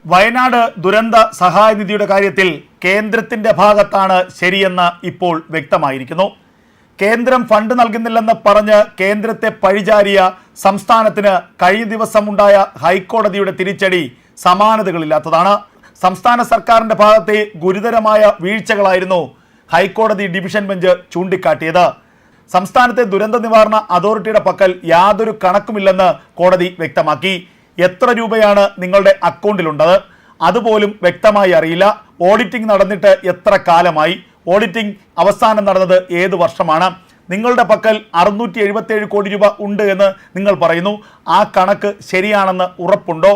വയനാട് ദുരന്ത സഹായനിധിയുടെ കാര്യത്തിൽ കേന്ദ്രത്തിന്റെ ഭാഗത്താണ് ശരിയെന്ന് ഇപ്പോൾ വ്യക്തമായിരിക്കുന്നു. കേന്ദ്രം ഫണ്ട് നൽകുന്നില്ലെന്ന് പറഞ്ഞ് കേന്ദ്രത്തെ പഴിചാരിയ സംസ്ഥാനത്തിന് കഴിഞ്ഞ ദിവസം ഉണ്ടായ ഹൈക്കോടതിയുടെ തിരിച്ചടി സമാനതകളില്ലാത്തതാണ്. സംസ്ഥാന സർക്കാരിന്റെ ഭാഗത്തെ ഗുരുതരമായ വീഴ്ചകളായിരുന്നു ഹൈക്കോടതി ഡിവിഷൻ ബെഞ്ച് ചൂണ്ടിക്കാട്ടിയത്. സംസ്ഥാനത്തെ ദുരന്ത നിവാരണ അതോറിറ്റിയുടെ പക്കൽ യാതൊരു കണക്കുമില്ലെന്ന് കോടതി വ്യക്തമാക്കി. എത്ര രൂപയാണ് നിങ്ങളുടെ അക്കൗണ്ടിലുള്ളത് അതുപോലും വ്യക്തമായി അറിയില്ല. ഓഡിറ്റിംഗ് നടന്നിട്ട് എത്ര കാലമായി, ഓഡിറ്റിംഗ് അവസാനം നടന്നത് ഏത് വർഷമാണ്, നിങ്ങളുടെ പക്കൽ 677 കോടി രൂപ ഉണ്ട് എന്ന് നിങ്ങൾ പറയുന്നു, ആ കണക്ക് ശരിയാണെന്ന് ഉറപ്പുണ്ടോ?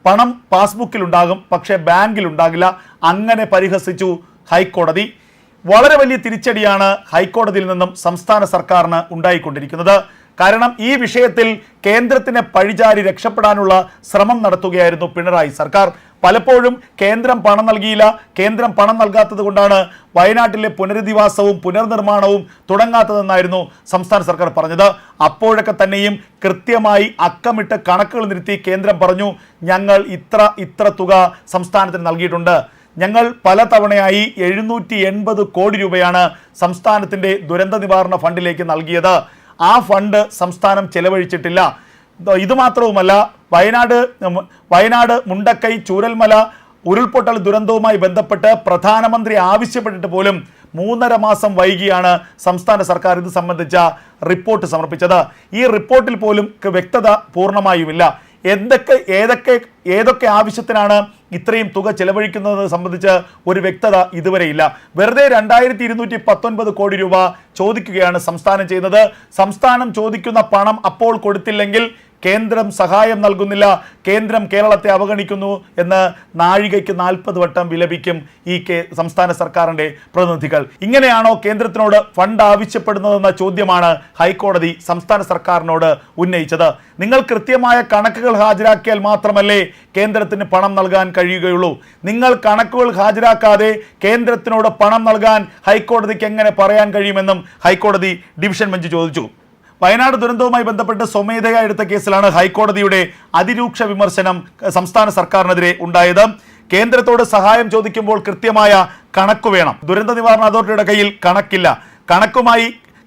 പണം പാസ്ബുക്കിലുണ്ടാകും, പക്ഷേ ബാങ്കിലുണ്ടാകില്ല. അങ്ങനെ പരിഹസിച്ചു ഹൈക്കോടതി. വളരെ വലിയ തിരിച്ചടിയാണ് ഹൈക്കോടതിയിൽ നിന്നും സംസ്ഥാന സർക്കാരിന് ഉണ്ടായിക്കൊണ്ടിരിക്കുന്നത്. കാരണം ഈ വിഷയത്തിൽ കേന്ദ്രത്തിനെ പഴിചാരി രക്ഷപ്പെടാനുള്ള ശ്രമം നടത്തുകയായിരുന്നു പിണറായി സർക്കാർ. പലപ്പോഴും കേന്ദ്രം പണം നൽകിയില്ല, കേന്ദ്രം പണം നൽകാത്തത് കൊണ്ടാണ് വയനാട്ടിലെ പുനരധിവാസവും പുനർനിർമ്മാണവും തുടങ്ങാത്തതെന്നായിരുന്നു സംസ്ഥാന സർക്കാർ പറഞ്ഞത്. അപ്പോഴൊക്കെ തന്നെയും കൃത്യമായി അക്കമിട്ട് കണക്കുകൾ നിരത്തി കേന്ദ്രം പറഞ്ഞു, ഞങ്ങൾ ഇത്ര തുക സംസ്ഥാനത്തിന് നൽകിയിട്ടുണ്ട്. ഞങ്ങൾ പല തവണയായി 780 കോടി രൂപയാണ് സംസ്ഥാനത്തിൻ്റെ ദുരന്ത നിവാരണ ഫണ്ടിലേക്ക് നൽകിയത്. ആ ഫണ്ട് സംസ്ഥാനം ചെലവഴിച്ചിട്ടില്ല. ഇതുമാത്രവുമല്ല, വയനാട് മുണ്ടക്കൈ ചൂരൽമല ഉരുൾപൊട്ടൽ ദുരന്തവുമായി ബന്ധപ്പെട്ട് പ്രധാനമന്ത്രി ആവശ്യപ്പെട്ടിട്ട് പോലും 3.5 മാസം വൈകിയാണ് സംസ്ഥാന സർക്കാർ ഇത് സംബന്ധിച്ച റിപ്പോർട്ട് സമർപ്പിച്ചത്. ഈ റിപ്പോർട്ടിൽ പോലും വ്യക്തത പൂർണ്ണമായുമില്ല. ഏതൊക്കെ ആവശ്യത്തിനാണ് ഇത്രയും തുക ചെലവഴിക്കുന്നത് സംബന്ധിച്ച് ഒരു വ്യക്തത ഇതുവരെയില്ല. വെറുതെ 2219 കോടി രൂപ ചോദിക്കുകയാണ് സംസ്ഥാനം ചെയ്യുന്നത്. സംസ്ഥാനം ചോദിക്കുന്ന പണം അപ്പോൾ കൊടുത്തില്ലെങ്കിൽ കേന്ദ്രം സഹായം നൽകുന്നില്ല, കേന്ദ്രം കേരളത്തെ അവഗണിക്കുന്നു എന്ന് നാഴികയ്ക്ക് 40 വട്ടം വിലപിക്കും ഈ സംസ്ഥാന സർക്കാരിൻ്റെ പ്രതിനിധികൾ. ഇങ്ങനെയാണോ കേന്ദ്രത്തിനോട് ഫണ്ട് ആവശ്യപ്പെടുന്നതെന്ന ചോദ്യമാണ് ഹൈക്കോടതി സംസ്ഥാന സർക്കാരിനോട് ഉന്നയിച്ചത്. നിങ്ങൾ കൃത്യമായ കണക്കുകൾ ഹാജരാക്കിയാൽ മാത്രമല്ലേ കേന്ദ്രത്തിന് പണം നൽകാൻ കഴിയുകയുള്ളൂ. നിങ്ങൾ കണക്കുകൾ ഹാജരാക്കാതെ കേന്ദ്രത്തിനോട് പണം നൽകാൻ ഹൈക്കോടതിക്ക് എങ്ങനെ പറയാൻ കഴിയുമെന്നും ഹൈക്കോടതി ഡിവിഷൻ ബെഞ്ച് ചോദിച്ചു. വയനാട് ദുരന്തവുമായി ബന്ധപ്പെട്ട് സ്വമേധയാ എടുത്ത കേസിലാണ് ഹൈക്കോടതിയുടെ അതിരൂക്ഷ വിമർശനം സംസ്ഥാന സർക്കാരിനെതിരെ ഉണ്ടായത്. കേന്ദ്രത്തോട് സഹായം ചോദിക്കുമ്പോൾ കൃത്യമായ കണക്ക് വേണം. ദുരന്ത നിവാരണ അതോറിറ്റിയുടെ കയ്യിൽ കണക്കില്ല.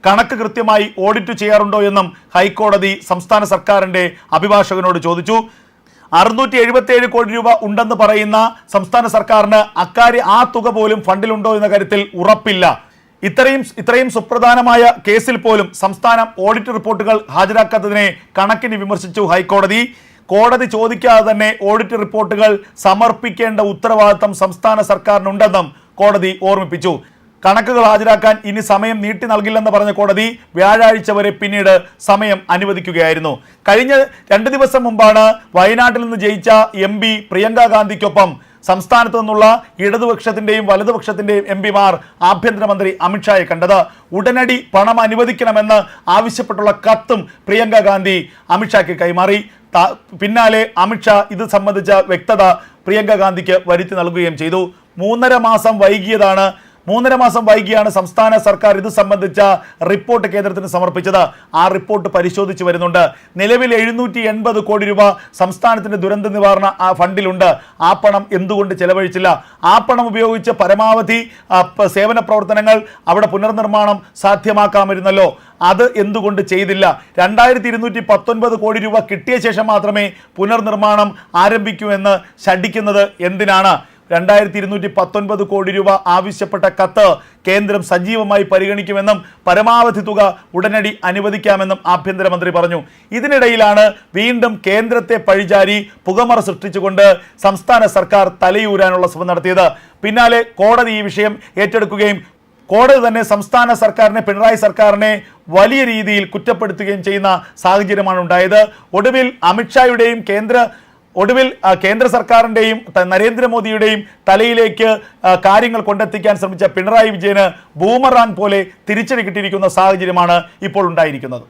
കണക്ക് കൃത്യമായി ഓഡിറ്റ് ചെയ്യാറുണ്ടോ എന്നും ഹൈക്കോടതി സംസ്ഥാന സർക്കാരിൻ്റെ അഭിഭാഷകനോട് ചോദിച്ചു. 677 കോടി രൂപ ഉണ്ടെന്ന് പറയുന്ന സംസ്ഥാന സർക്കാരിന് ആ തുക പോലും ഫണ്ടിലുണ്ടോ എന്ന കാര്യത്തിൽ ഉറപ്പില്ല. ഇത്രയും സുപ്രധാനമായ കേസിൽ പോലും സംസ്ഥാനം ഓഡിറ്റ് റിപ്പോർട്ടുകൾ ഹാജരാക്കാത്തതിനെ കണക്കിന് വിമർശിച്ചു ഹൈക്കോടതി. കോടതി ചോദിക്കാതെ തന്നെ ഓഡിറ്റ് റിപ്പോർട്ടുകൾ സമർപ്പിക്കേണ്ട ഉത്തരവാദിത്തം സംസ്ഥാന സർക്കാരിനുണ്ടെന്നും കോടതി ഓർമ്മിപ്പിച്ചു. കണക്കുകൾ ഹാജരാക്കാൻ ഇനി സമയം നീട്ടി നൽകില്ലെന്ന് പറഞ്ഞ കോടതി വ്യാഴാഴ്ച വരെ പിന്നീട് സമയം അനുവദിക്കുകയായിരുന്നു. കഴിഞ്ഞ 2 ദിവസം മുമ്പാണ് വയനാട്ടിൽ നിന്ന് ജയിച്ച MP പ്രിയങ്ക ഗാന്ധിക്കൊപ്പം സംസ്ഥാനത്തു നിന്നുള്ള ഇടതുപക്ഷത്തിൻ്റെയും വലതുപക്ഷത്തിൻ്റെയും MP-മാർ ആഭ്യന്തരമന്ത്രി അമിത്ഷായെ കണ്ടത്. ഉടനടി പണം അനുവദിക്കണമെന്ന് ആവശ്യപ്പെട്ടുള്ള കത്തും പ്രിയങ്ക ഗാന്ധി അമിത്ഷായ്ക്ക് കൈമാറി. പിന്നാലെ അമിത്ഷാ ഇത് സംബന്ധിച്ച വ്യക്തത പ്രിയങ്ക ഗാന്ധിക്ക് വരുത്തി നൽകുകയും ചെയ്തു. 3.5 മാസം വൈകിയാണ് സംസ്ഥാന സർക്കാർ ഇത് സംബന്ധിച്ച റിപ്പോർട്ട് കേന്ദ്രത്തിന് സമർപ്പിച്ചത്. ആ റിപ്പോർട്ട് പരിശോധിച്ച് വരുന്നുണ്ട്. നിലവിൽ 780 കോടി രൂപ സംസ്ഥാനത്തിന്റെ ദുരന്ത നിവാരണ ഫണ്ടിലുണ്ട്. ആ പണം എന്തുകൊണ്ട് ചെലവഴിച്ചില്ല? ആ പണം ഉപയോഗിച്ച് പരമാവധി സേവന പ്രവർത്തനങ്ങൾ, അവിടെ പുനർനിർമ്മാണം സാധ്യമാക്കാമായിരുന്നല്ലോ. അത് എന്തുകൊണ്ട് ചെയ്തില്ല? 2219 കോടി രൂപ കിട്ടിയ ശേഷം മാത്രമേ പുനർനിർമ്മാണം ആരംഭിക്കൂ എന്ന് ശഠിക്കുന്നത് എന്തിനാണ്? 2219 കോടി രൂപ ആവശ്യപ്പെട്ട കത്ത് കേന്ദ്രം സജീവമായി പരിഗണിക്കുമെന്നും പരമാവധി തുക ഉടനടി അനുവദിക്കാമെന്നും ആഭ്യന്തരമന്ത്രി പറഞ്ഞു. ഇതിനിടയിലാണ് വീണ്ടും കേന്ദ്രത്തെ പഴിചാരി പുകമറ സൃഷ്ടിച്ചുകൊണ്ട് സംസ്ഥാന സർക്കാർ തലയൂരാനുള്ള ശ്രമം നടത്തിയത്. പിന്നാലെ കോടതി ഈ വിഷയം ഏറ്റെടുക്കുകയും കോടതി തന്നെ സംസ്ഥാന സർക്കാരിനെ, പിണറായി സർക്കാരിനെ വലിയ രീതിയിൽ കുറ്റപ്പെടുത്തുകയും ചെയ്യുന്ന സാഹചര്യമാണ് ഉണ്ടായത്. ഒടുവിൽ അമിത്ഷായുടെയും കേന്ദ്ര സർക്കാരിൻ്റെയും നരേന്ദ്രമോദിയുടെയും തലയിലേക്ക് കാര്യങ്ങൾ കൊണ്ടെത്തിക്കാൻ ശ്രമിച്ച പിണറായി വിജയന് ബൂമറാങ് പോലെ തിരിച്ചടി കിട്ടിയിരിക്കുന്ന സാഹചര്യമാണ് ഇപ്പോൾ ഉണ്ടായിരിക്കുന്നത്.